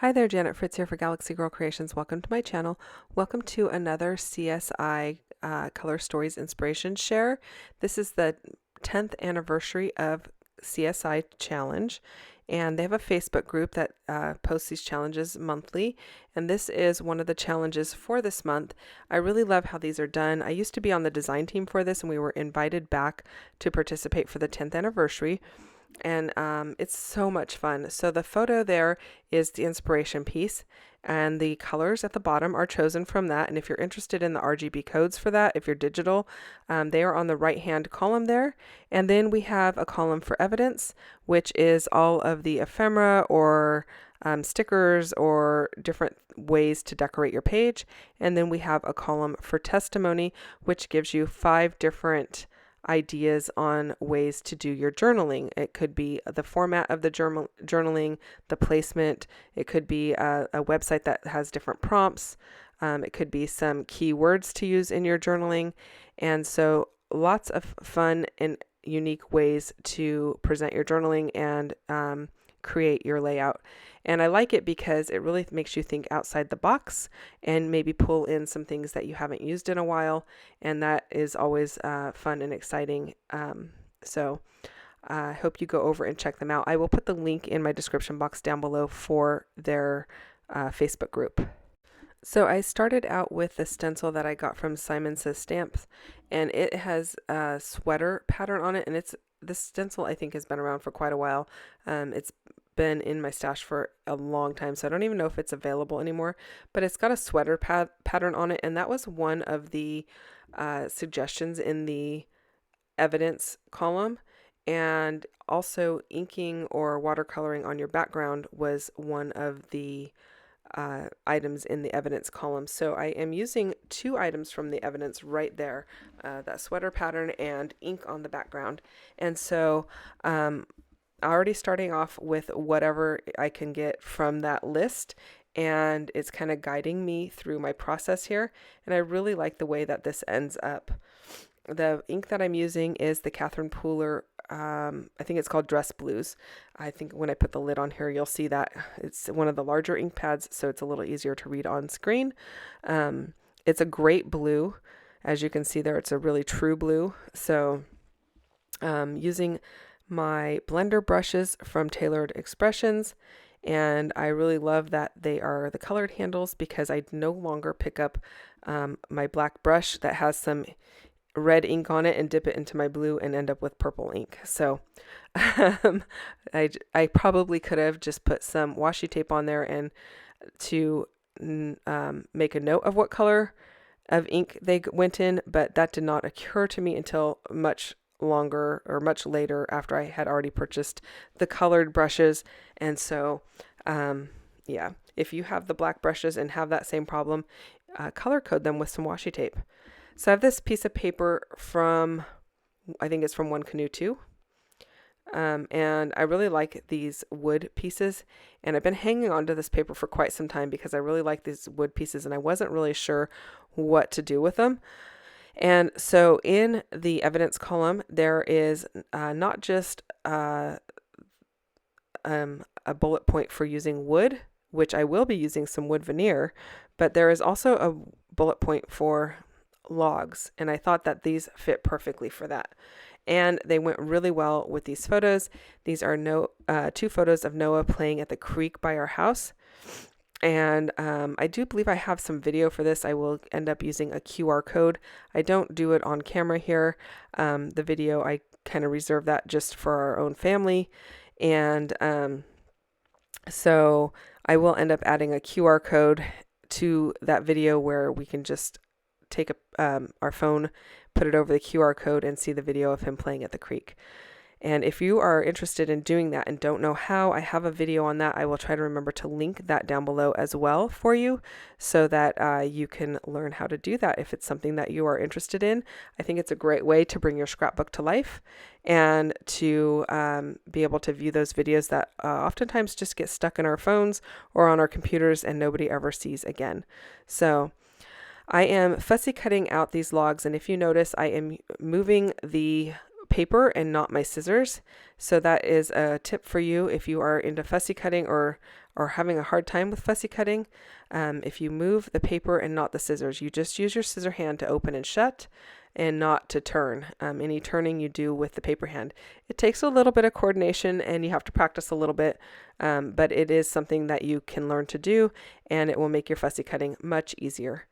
Hi there, Janet Fritz here for Galaxy Girl Creations. Welcome to my channel. Welcome to another CSI Color Stories Inspiration Share. This is the 10th anniversary of CSI Challenge, and they have a Facebook group that posts these challenges monthly, and this is one of the challenges for this month. I really love how these are done. I used to be on the design team for this, and we were invited back to participate for the 10th anniversary. And it's so much fun. So the photo there is the inspiration piece, and the colors at the bottom are chosen from that. And if you're interested in the RGB codes for that, if you're digital, they are on the right hand column there. And then we have a column for evidence, which is all of the ephemera or stickers or different ways to decorate your page. And then we have a column for testimony, which gives you 5 different ideas on ways to do your journaling. It could be the format of the journaling, the placement. It could be a website that has different prompts. It could be some keywords to use in your journaling. And so lots of fun and unique ways to present your journaling and create your layout. And I like it because it really makes you think outside the box and maybe pull in some things that you haven't used in a while. And that is always fun and exciting. So I hope you go over and check them out. I will put the link in my description box down below for their Facebook group. So I started out with the stencil that I got from Simon Says Stamps, and it has a sweater pattern on it. And this stencil I think has been around for quite a while. It's been in my stash for a long time, so I don't even know if it's available anymore, but it's got a sweater pattern on it, and that was one of the suggestions in the evidence column. And also inking or watercoloring on your background was one of the items in the evidence column. So I am using 2 items from the evidence right there, that sweater pattern and ink on the background. And so already starting off with whatever I can get from that list, and it's kind of guiding me through my process here. And I really like the way that this ends up. The ink that I'm using is the Catherine Pooler, I think it's called Dress Blues. I think when I put the lid on here, you'll see that it's one of the larger ink pads, so it's a little easier to read on screen. It's a great blue. As you can see there, it's a really true blue. So using my blender brushes from Tailored Expressions, and I really love that they are the colored handles because I no longer pick up my black brush that has some red ink on it and dip it into my blue and end up with purple ink. So I probably could have just put some washi tape on there and to make a note of what color of ink they went in, but that did not occur to me until much later after I had already purchased the colored brushes. And so yeah, if you have the black brushes and have that same problem, color code them with some washi tape. So I have this piece of paper from, I think it's from One Canoe 2. And I really like these wood pieces, and I've been hanging on to this paper for quite some time because I really like these wood pieces and I wasn't really sure what to do with them. And so in the evidence column, there is not just a bullet point for using wood, which I will be using some wood veneer, but there is also a bullet point for logs, and I thought that these fit perfectly for that. And they went really well with these photos. These are 2 photos of Noah playing at the creek by our house. And I do believe I have some video for this. I will end up using a QR code. I don't do it on camera here. The video, I kind of reserve that just for our own family. And so I will end up adding a QR code to that video where we can just take our phone, put it over the QR code, and see the video of him playing at the creek. And if you are interested in doing that and don't know how, I have a video on that. I will try to remember to link that down below as well for you so that you can learn how to do that if it's something that you are interested in. I think it's a great way to bring your scrapbook to life and to be able to view those videos that oftentimes just get stuck in our phones or on our computers and nobody ever sees again. So I am fussy cutting out these logs, and if you notice, I am moving the paper and not my scissors. So that is a tip for you if you are into fussy cutting or are having a hard time with fussy cutting, if you move the paper and not the scissors, you just use your scissor hand to open and shut and not to turn. Any turning you do with the paper hand. It takes a little bit of coordination and you have to practice a little bit, but it is something that you can learn to do, and it will make your fussy cutting much easier.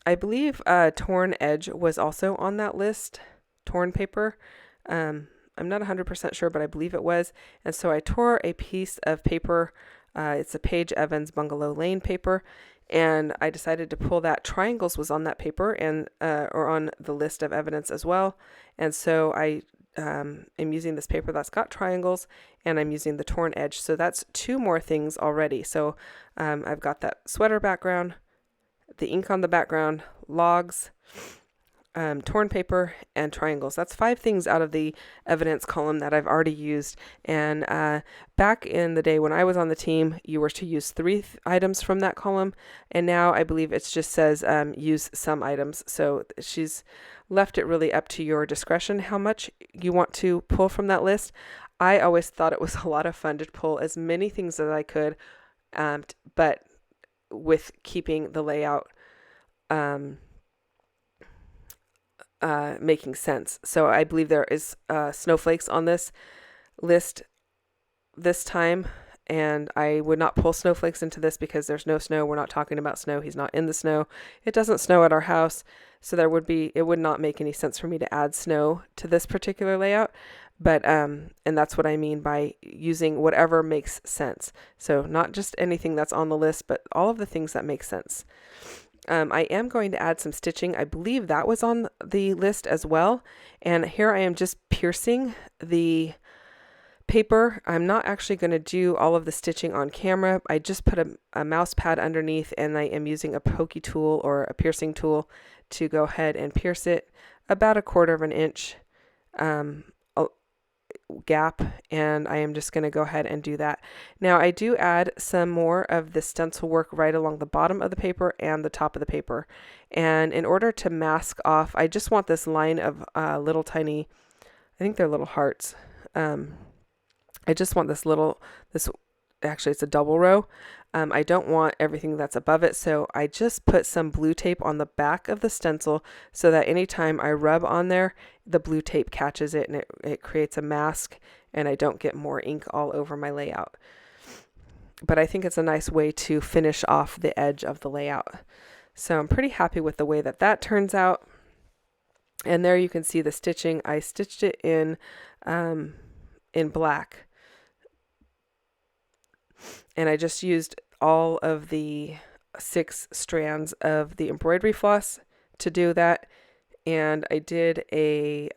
I believe torn edge was also on that list, torn paper. I'm not 100% sure, but I believe it was. And so I tore a piece of paper. It's a Paige Evans Bungalow Lane paper. And I decided to pull that. Triangles was on that paper and or on the list of evidence as well. And so I am using this paper that's got triangles, and I'm using the torn edge. So that's 2 more things already. So I've got that sweater background, the ink on the background, logs, torn paper, and triangles. That's 5 things out of the evidence column that I've already used. And back in the day when I was on the team, you were to use 3 items from that column. And now I believe it just says use some items. So she's left it really up to your discretion how much you want to pull from that list. I always thought it was a lot of fun to pull as many things as I could, but with keeping the layout making sense. So I believe there is snowflakes on this list this time, and I would not pull snowflakes into this because there's no snow. We're not talking about snow. He's not in the snow. It doesn't snow at our house, so it would not make any sense for me to add snow to this particular layout. But and that's what I mean by using whatever makes sense. So not just anything that's on the list, but all of the things that make sense. I am going to add some stitching. I believe that was on the list as well. And here I am just piercing the paper. I'm not actually going to do all of the stitching on camera. I just put a mouse pad underneath, and I am using a pokey tool or a piercing tool to go ahead and pierce it about 1/4 inch gap, and I am just going to go ahead and do that. Now I do add some more of the stencil work right along the bottom of the paper and the top of the paper, and in order to mask off, I just want this line of little tiny, I think they're little hearts. I just want this actually it's a double row. I don't want everything that's above it, so I just put some blue tape on the back of the stencil so that anytime I rub on there, the blue tape catches it and it creates a mask, and I don't get more ink all over my layout. But I think it's a nice way to finish off the edge of the layout. So I'm pretty happy with the way that turns out. And there you can see the stitching. I stitched it in black. And I just used all of the 6 strands of the embroidery floss to do that. And I did a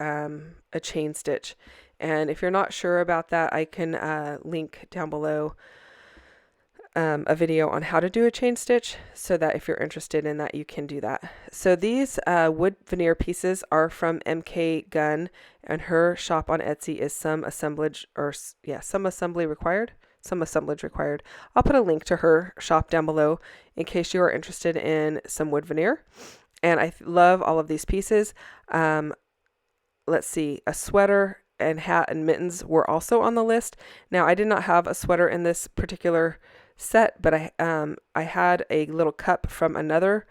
chain stitch. And if you're not sure about that, I can link down below a video on how to do a chain stitch, so that if you're interested in that, you can do that. So these wood veneer pieces are from MK Gunn, and her shop on Etsy is some assemblage required. I'll put a link to her shop down below in case you are interested in some wood veneer. And I love all of these pieces. Let's see, a sweater and hat and mittens were also on the list. Now I did not have a sweater in this particular set, but I had a little cup from another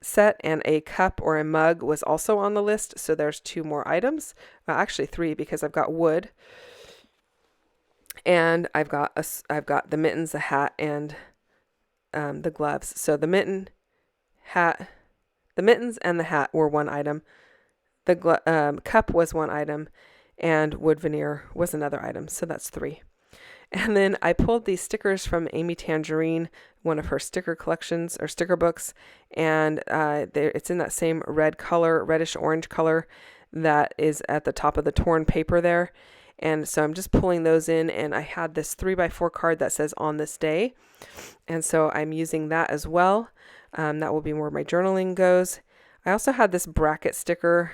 set, and a cup or a mug was also on the list. So there's 2 more items, actually 3, because I've got wood. And I've got the mittens, the hat, and the gloves. So the mittens and the hat were 1 item. The cup was 1 item, and wood veneer was another item. So that's 3. And then I pulled these stickers from Amy Tangerine, one of her sticker collections or sticker books, and it's in that same reddish orange color that is at the top of the torn paper there. And so I'm just pulling those in, and I had this 3x4 card that says on this day. And so I'm using that as well. That will be where my journaling goes. I also had this bracket sticker.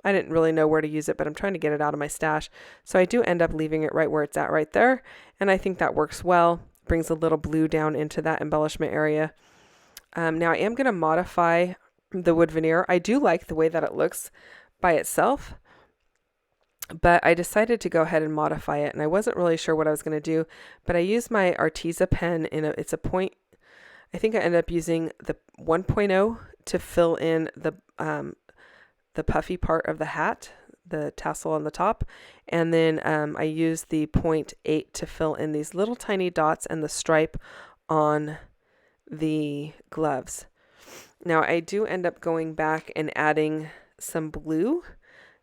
I didn't really know where to use it, but I'm trying to get it out of my stash. So I do end up leaving it right where it's at right there. And I think that works well. Brings a little blue down into that embellishment area. Now I am going to modify the wood veneer. I do like the way that it looks by itself. but I decided to go ahead and modify it, and I wasn't really sure what I was going to do, but I used my Arteza pen it's a point. I think I ended up using the 1.0 to fill in the puffy part of the hat, the tassel on the top, and then I used the 0.8 to fill in these little tiny dots and the stripe on the gloves. Now I do end up going back and adding some blue.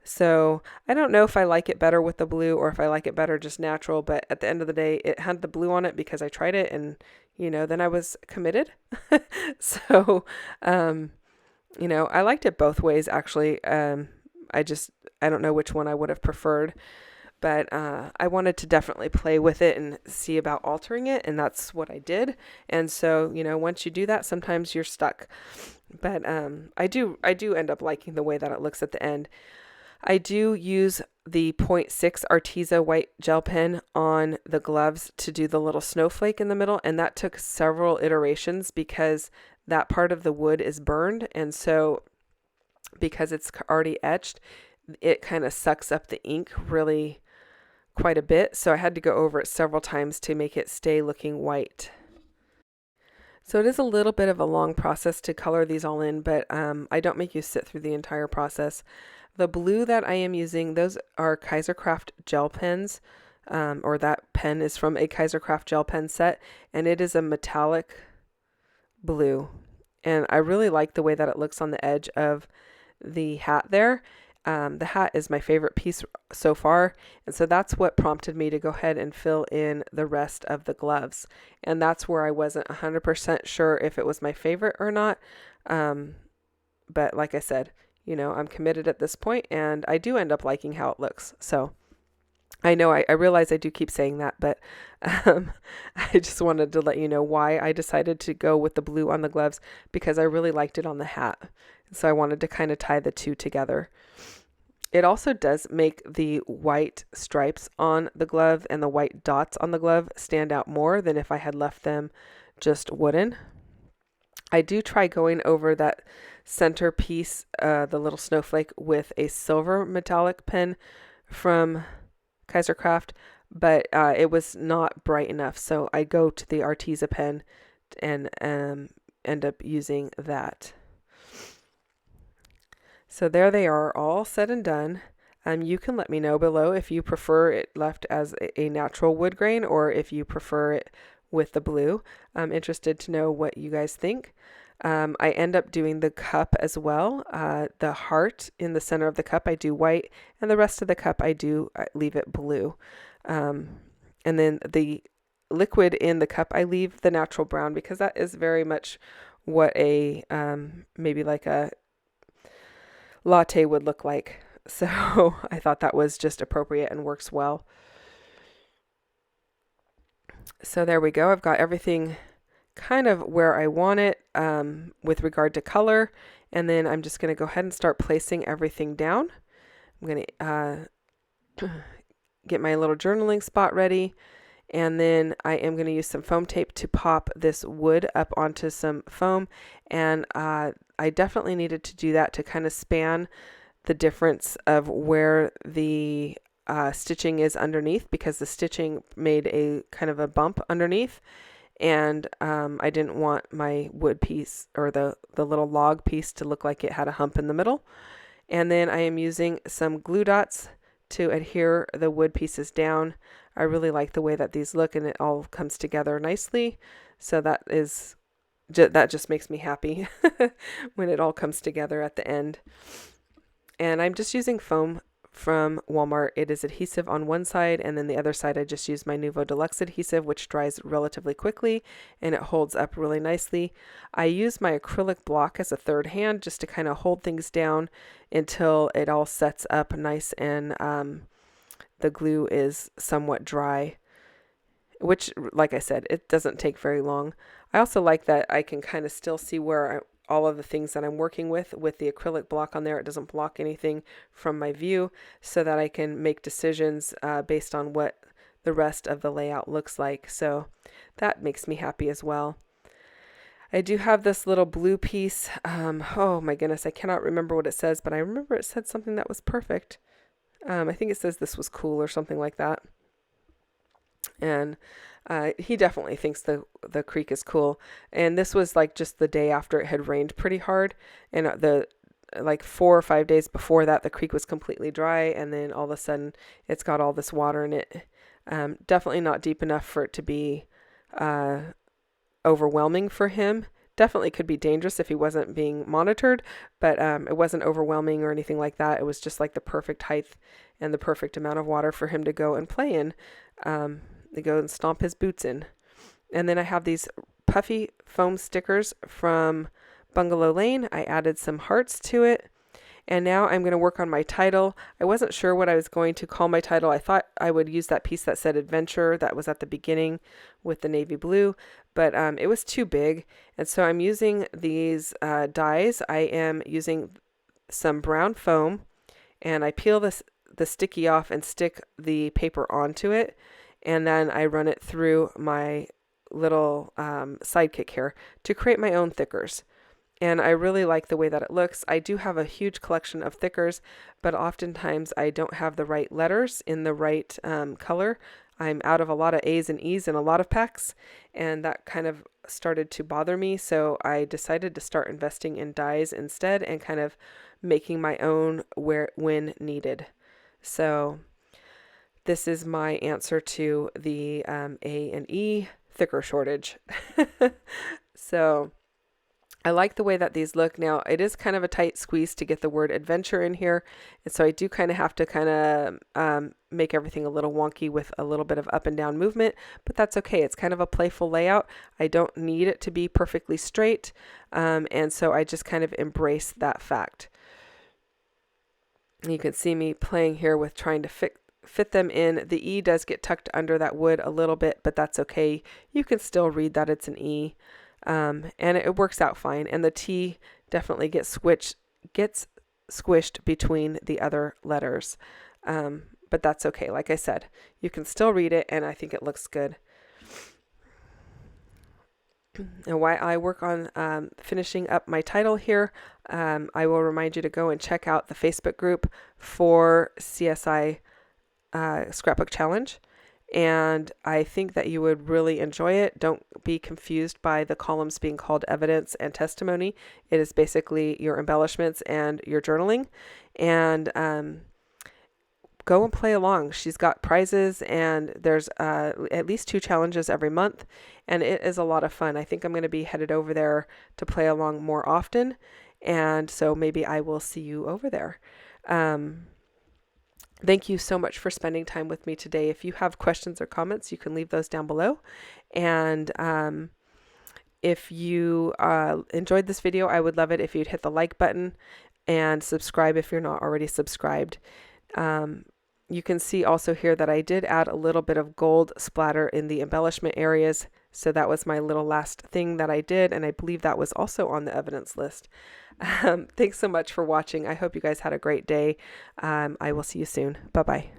So I don't know if I like it better with the blue or if I like it better just natural, but at the end of the day, it had the blue on it because I tried it, and, then I was committed. So, I liked it both ways, actually. I don't know which one I would have preferred, but I wanted to definitely play with it and see about altering it, and that's what I did. And so, once you do that, sometimes you're stuck. But I do end up liking the way that it looks at the end. I do use the 0.6 Arteza white gel pen on the gloves to do the little snowflake in the middle, and that took several iterations because that part of the wood is burned, and so because it's already etched, it kind of sucks up the ink really quite a bit, so I had to go over it several times to make it stay looking white. So it is a little bit of a long process to color these all in, but I don't make you sit through the entire process. The blue that I am using, those are Kaisercraft gel pens, or that pen is from a Kaisercraft gel pen set, and it is a metallic blue. And I really like the way that it looks on the edge of the hat there. The hat is my favorite piece so far, and so that's what prompted me to go ahead and fill in the rest of the gloves. And that's where I wasn't 100% sure if it was my favorite or not. But like I said, I'm committed at this point, and I do end up liking how it looks. So I know I realize I do keep saying that, but I just wanted to let you know why I decided to go with the blue on the gloves, because I really liked it on the hat. So I wanted to kind of tie the two together. It also does make the white stripes on the glove and the white dots on the glove stand out more than if I had left them just wooden. I do try going over that center piece, the little snowflake, with a silver metallic pen from Kaisercraft, but it was not bright enough, so I go to the Arteza pen and end up using that. So there they are, all said and done. You can let me know below if you prefer it left as a natural wood grain or if you prefer it with the blue. I'm interested to know what you guys think. I end up doing the cup as well. The heart in the center of the cup I do white, and the rest of the cup I leave it blue. And then the liquid in the cup I leave the natural brown, because that is very much what a maybe like a latte would look like. So I thought that was just appropriate and works well. So there we go. I've got everything kind of where I want it with regard to color, and then I'm just going to go ahead and start placing everything down. I'm going to get my little journaling spot ready, and then I am going to use some foam tape to pop this wood up onto some foam, and I definitely needed to do that to kind of span the difference of where the stitching is underneath, because the stitching made a kind of a bump underneath, and I didn't want my wood piece or the little log piece to look like it had a hump in the middle. And then I am using some glue dots to adhere the wood pieces down. I really like the way that these look, and it all comes together nicely. So that just makes me happy when it all comes together at the end. And I'm just using foam from Walmart. It is adhesive on one side, and then the other side I just use my Nuvo Deluxe adhesive, which dries relatively quickly and it holds up really nicely. I use my acrylic block as a third hand just to kind of hold things down until it all sets up nice and the glue is somewhat dry, which, like I said, it doesn't take very long. I also like that I can kind of still see where all of the things that I'm working with the acrylic block on there. It doesn't block anything from my view, so that I can make decisions based on what the rest of the layout looks like. So that makes me happy as well. I do have this little blue piece. Oh my goodness, I cannot remember what it says, but I remember it said something that was perfect. I think it says this was cool or something like that. And he definitely thinks the creek is cool. And this was like just the day after it had rained pretty hard, and the like 4 or 5 days before that, the creek was completely dry, and then all of a sudden it's got all this water in it. Definitely not deep enough for it to be overwhelming for him. Definitely could be dangerous if he wasn't being monitored, but it wasn't overwhelming or anything like that. It was just like the perfect height and the perfect amount of water for him to go and play in, to go and stomp his boots in. And then I have these puffy foam stickers from Bungalow Lane. I added some hearts to it. And now I'm going to work on my title. I wasn't sure what I was going to call my title. I thought I would use that piece that said adventure that was at the beginning with the navy blue, but it was too big. And so I'm using these dies. I am using some brown foam, and I peel the sticky off and stick the paper onto it. And then I run it through my little sidekick here to create my own thickers. And I really like the way that it looks. I do have a huge collection of thickers, but oftentimes I don't have the right letters in the right color. I'm out of a lot of A's and E's in a lot of packs, and that kind of started to bother me. So I decided to start investing in dies instead and kind of making my own when needed. So this is my answer to the A and E thicker shortage. So I like the way that these look. Now, it is kind of a tight squeeze to get the word adventure in here. And so I do kind of have to kind of make everything a little wonky with a little bit of up and down movement, but that's okay. It's kind of a playful layout. I don't need it to be perfectly straight. And so I just kind of embrace that fact. You can see me playing here with trying to fit them in. The E does get tucked under that wood a little bit, but that's okay. You can still read that it's an E. And it works out fine. And the T definitely gets squished between the other letters. But that's okay. Like I said, you can still read it, and I think it looks good. And while I work on finishing up my title here, I will remind you to go and check out the Facebook group for CSI Scrapbook Challenge. And I think that you would really enjoy it. Don't be confused by the columns being called evidence and testimony. It is basically your embellishments and your journaling. And go and play along. She's got prizes, and there's at least 2 challenges every month, and it is a lot of fun. I think I'm going to be headed over there to play along more often, and so maybe I will see you over there. Thank you so much for spending time with me today. If you have questions or comments, you can leave those down below. And if you enjoyed this video, I would love it if you'd hit the like button and subscribe if you're not already subscribed. You can see also here that I did add a little bit of gold splatter in the embellishment areas. So that was my little last thing that I did, and I believe that was also on the evidence list. Thanks so much for watching. I hope you guys had a great day. I will see you soon. Bye-bye.